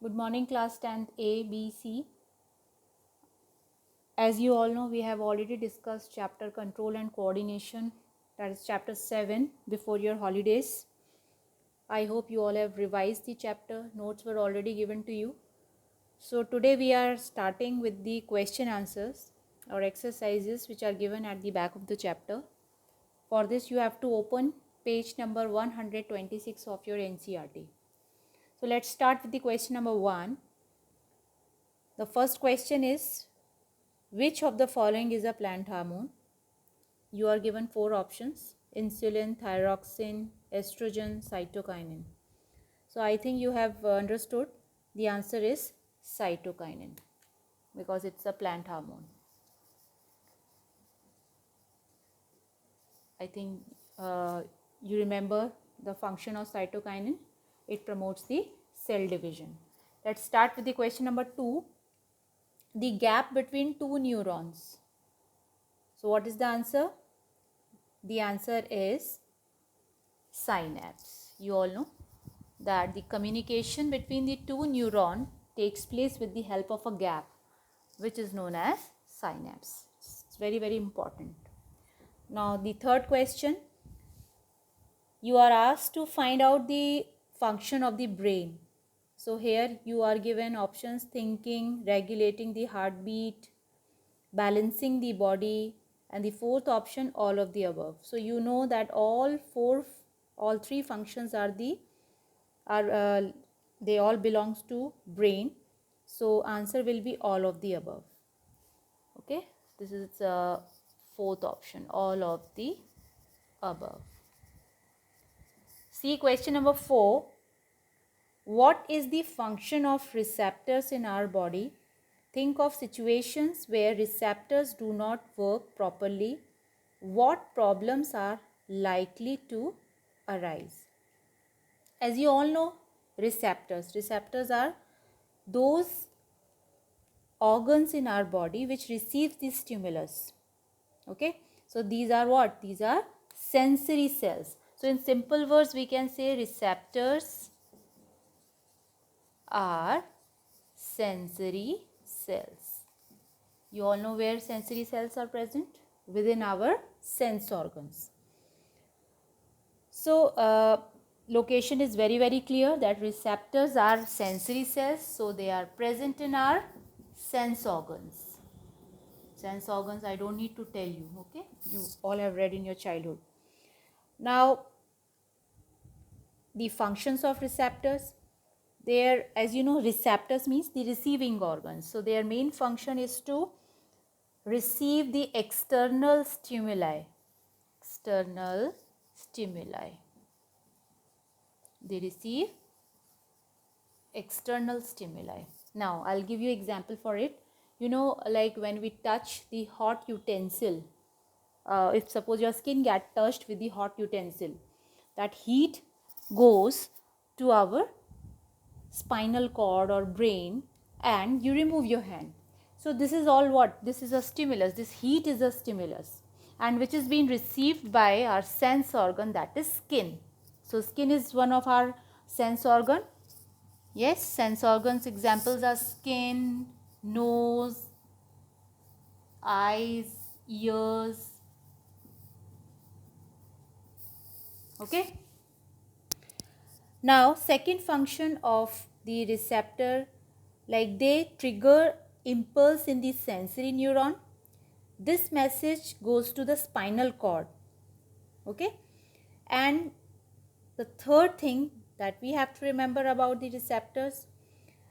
Good morning, class 10th A, B, C. As you all know, we have already discussed chapter control and coordination, that is chapter 7, before your holidays. I hope you all have revised the chapter. Notes were already given to you. So today we are starting with the question answers or exercises which are given at the back of the chapter. For this you have to open page number 126 of your NCERT. So let's start with the question number 1. The first question is, which of the following is a plant hormone? You are given 4 options: insulin, thyroxine, estrogen, cytokinin. So I think you have understood. The answer is cytokinin because it's a plant hormone. I think you remember the function of cytokinin. It promotes the cell division. Let's start with the question number 2. The gap between two neurons. So what is the answer? The answer is synapse. You all know that the communication between the two neurons takes place with the help of a gap, which is known as synapse. It's very, very important. Now the third question, you are asked to find out the function of the brain. So here you are given options: thinking, regulating the heartbeat, balancing the body, and the fourth option, all of the above. So you know that all three functions they all belongs to brain. So answer will be all of the above. Okay, this is fourth option, all of the above. See question number 4. What is the function of receptors in our body? Think of situations where receptors do not work properly. What problems are likely to arise? As you all know, receptors are those organs in our body which receive the stimulus. Okay, so these are what? These are sensory cells. So in simple words we can say receptors are sensory cells. You all know where sensory cells are present? Within our sense organs. So location is very, very clear that receptors are sensory cells. So they are present in our sense organs. Sense organs I don't need to tell you. Okay, you all have read in your childhood. Now the functions of receptors. There, as you know, receptors means the receiving organs. So their main function is to receive the external stimuli. External stimuli. They receive external stimuli. Now I'll give you example for it. You know, like when we touch the hot utensil, if suppose your skin get touched with the hot utensil, that heat goes to our spinal cord or brain and you remove your hand. So this is all what? This is a stimulus. This heat is a stimulus and which is being received by our sense organ, that is skin. So skin is one of our sense organ. Yes, sense organs examples are skin, nose, eyes, ears. Okay. Now second function of the receptor, like they trigger impulse in the sensory neuron. This message goes to the spinal cord. Okay. And the third thing that we have to remember about the receptors,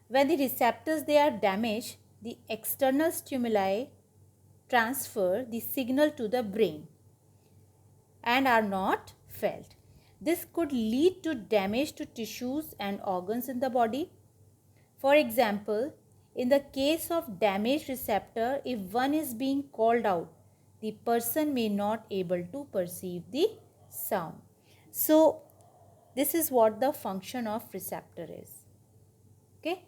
when the receptors they are damaged, the external stimuli transfer the signal to the brain and are not felt. This could lead to damage to tissues and organs in the body. For example, in the case of damaged receptor, if one is being called out, the person may not able to perceive the sound. So this is what the function of receptor is. Okay.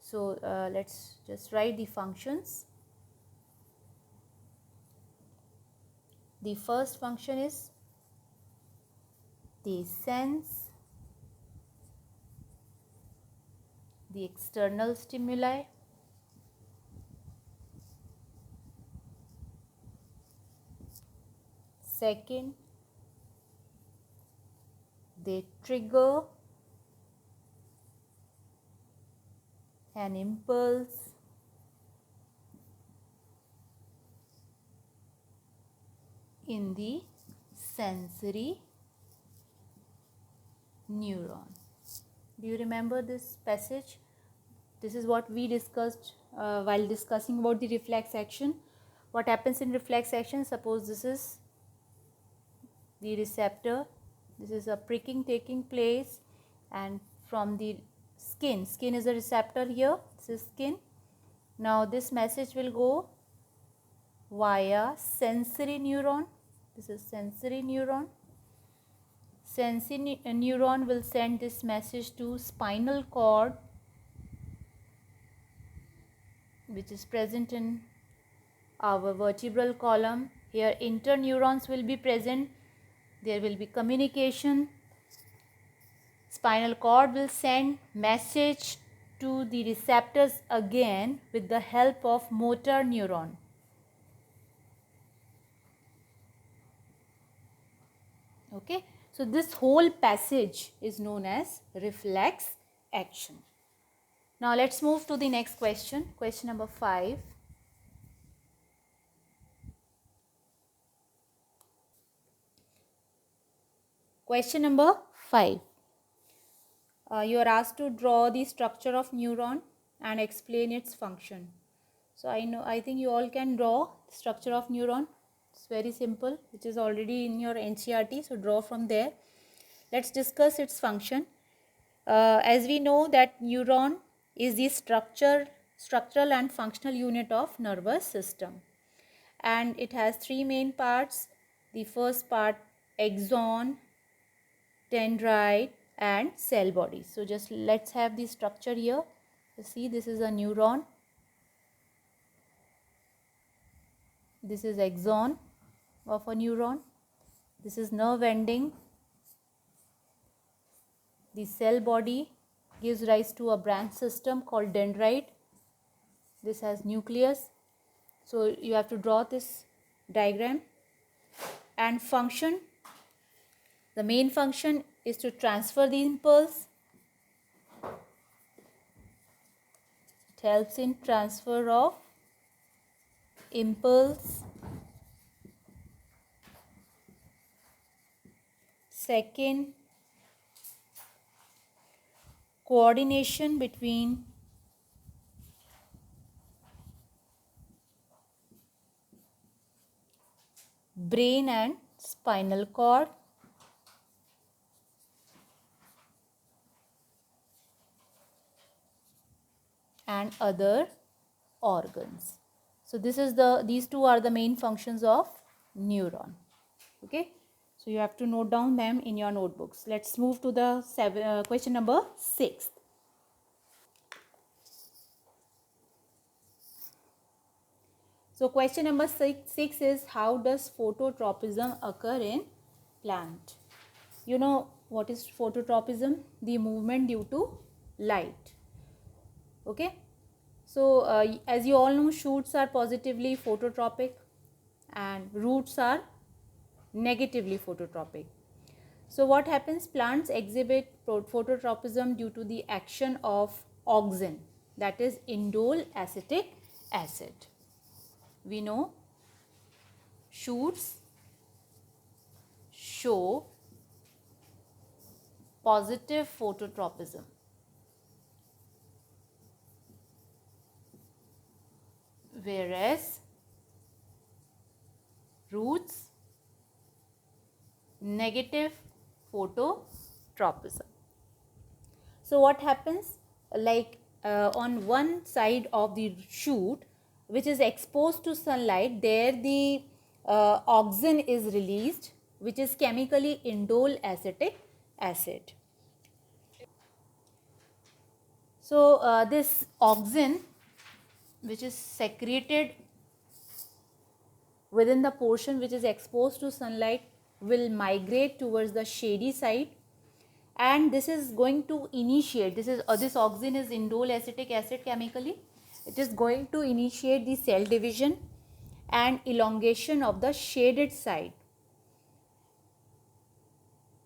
So let's just write the functions. The first function is they sense, the external stimuli. Second, they trigger an impulse in the sensory neuron. Do you remember this passage? This is what we discussed while discussing about the reflex action. What happens in reflex action? Suppose this is the receptor, this is a pricking taking place, and from the skin is a receptor here, this is skin. Now this message will go via sensory neuron. This is sensory neuron. Sensory neuron will send this message to spinal cord, which is present in our vertebral column. Here interneurons will be present. There will be communication. Spinal cord will send message to the receptors again with the help of motor neuron. Okay, so this whole passage is known as reflex action. Now let's move to the next question, question number 5. Question number 5. You are asked to draw the structure of neuron and explain its function. So I think you all can draw structure of neuron. It's very simple, which is already in your NCERT. So draw from there. Let's discuss its function. As we know that neuron is the structural and functional unit of nervous system, and it has 3 main parts. The first part, axon, dendrite and cell body. So just let's have the structure here. You see, this is a neuron. This is axon of a neuron. This is nerve ending. The cell body gives rise to a branch system called dendrite. This has nucleus. So you have to draw this diagram. And function, the main function is to transfer the impulse. It helps in transfer of impulse. Second, coordination between brain and spinal cord. And other organs. So these two are the main functions of neuron. Okay, so you have to note down them in your notebooks. Let's move to the question number 6. So question number 6 is, how does phototropism occur in plant? You know what is phototropism? The movement due to light. Okay, so as you all know, shoots are positively phototropic and roots are negatively phototropic. So what happens? Plants exhibit phototropism due to the action of auxin, that is indole acetic acid. We know shoots show positive phototropism, whereas roots negative phototropism. So what happens, like on one side of the shoot which is exposed to sunlight, there the auxin is released, which is chemically indole acetic acid. So this auxin, which is secreted within the portion which is exposed to sunlight, will migrate towards the shady side, and this is going to initiate, this auxin is indole acetic acid chemically. It is going to initiate the cell division and elongation of the shaded side.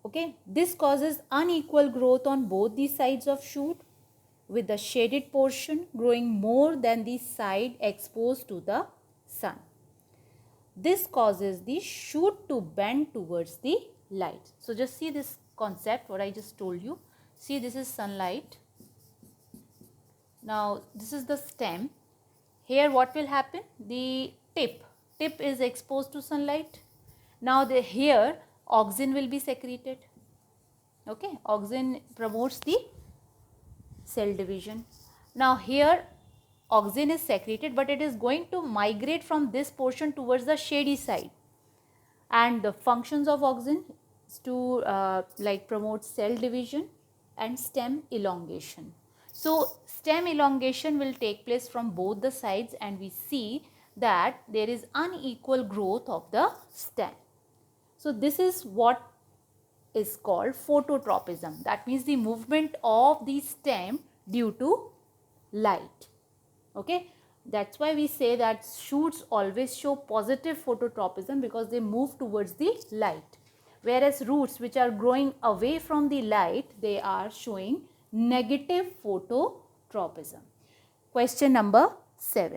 Okay, this causes unequal growth on both the sides of shoot, with the shaded portion growing more than the side exposed to the sun. This causes the shoot to bend towards the light. So just see this concept, what I just told you. See, this is sunlight. Now this is the stem. Here what will happen? The tip is exposed to sunlight. Now here auxin will be secreted. Okay, auxin promotes the cell division. Now here auxin is secreted, but it is going to migrate from this portion towards the shady side, and the functions of auxin is to promote cell division and stem elongation. So stem elongation will take place from both the sides, and we see that there is unequal growth of the stem. So this is what is called phototropism. That means the movement of the stem due to light. Okay, that's why we say that shoots always show positive phototropism, because they move towards the light, whereas roots which are growing away from the light, they are showing negative phototropism. Question number 7.